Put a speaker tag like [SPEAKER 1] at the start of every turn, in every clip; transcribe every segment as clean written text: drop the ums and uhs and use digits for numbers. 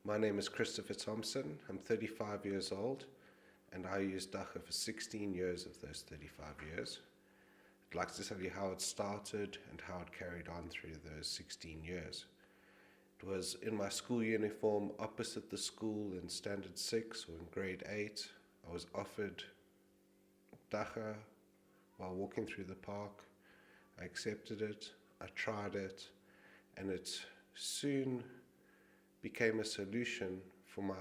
[SPEAKER 1] My name is Christopher Thompson. I'm 35 years old and I used Dagga for 16 years of those 35 years. I'd like to tell you how it started and how it carried on through those 16 years. It was in my school uniform opposite the school in standard 6 or in grade 8. I was offered Dagga while walking through the park. I accepted it, I tried it, and it soon became a solution for my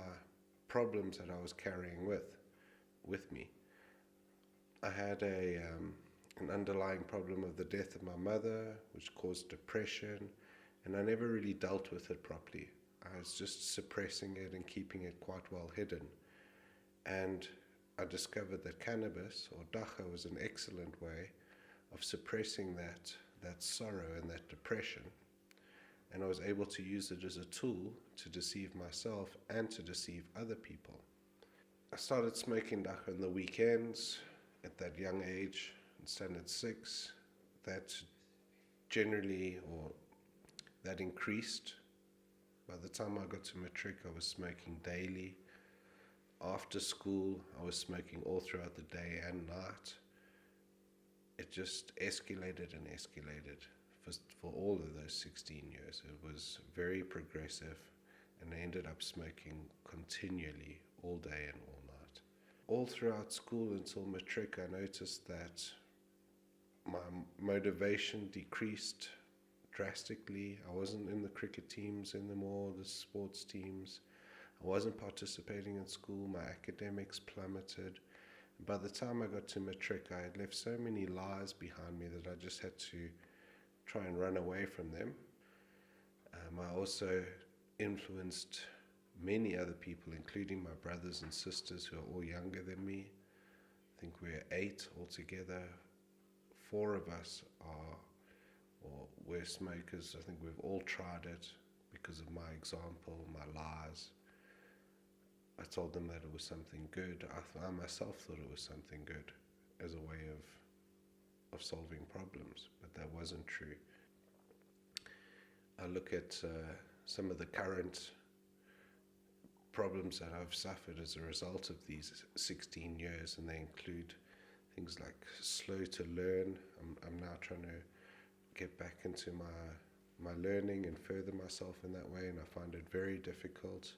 [SPEAKER 1] problems that I was carrying with me. I had an underlying problem of the death of my mother, which caused depression, and I never really dealt with it properly. I was just suppressing it and keeping it quite well hidden. And I discovered that cannabis or Dagga was an excellent way of suppressing that sorrow and that depression. And I was able to use it as a tool to deceive myself and to deceive other people. I started smoking Dagga on the weekends at that young age, in standard 6. That increased. By the time I got to matric, I was smoking daily. After school, I was smoking all throughout the day and night. It just escalated and escalated for all of those 16 years. It was very progressive, and I ended up smoking continually all day and all night. All throughout school until matric, I noticed that my motivation decreased drastically. I wasn't in the cricket teams anymore, the sports teams. I wasn't participating in school. My academics plummeted. By the time I got to matric, I had left so many lies behind me that I just had to try and run away from them. I also influenced many other people, including my brothers and sisters who are all younger than me. I think we're 8 altogether. 4 of us were smokers. I think we've all tried it because of my example, my lies. I told them that it was something good. I myself thought it was something good as a way of solving problems, but that wasn't true. I look at some of the current problems that I've suffered as a result of these 16 years, and they include things like slow to learn. I'm now trying to get back into my learning and further myself in that way, and I find it very difficult.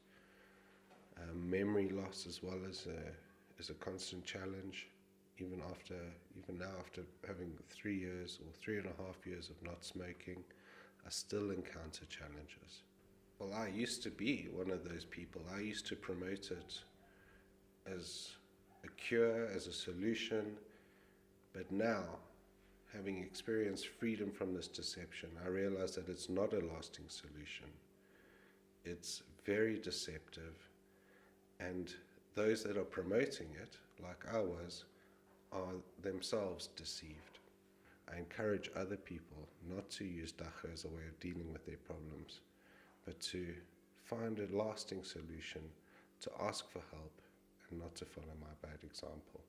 [SPEAKER 1] Memory loss as well is a constant challenge. Even now, after having 3 years or 3.5 years of not smoking, I still encounter challenges. Well, I used to be one of those people. I used to promote it as a cure, as a solution, but now, having experienced freedom from this deception, I realize that it's not a lasting solution. It's very deceptive, and those that are promoting it, like I was, are themselves deceived. I encourage other people not to use Dagga as a way of dealing with their problems, but to find a lasting solution, to ask for help, and not to follow my bad example.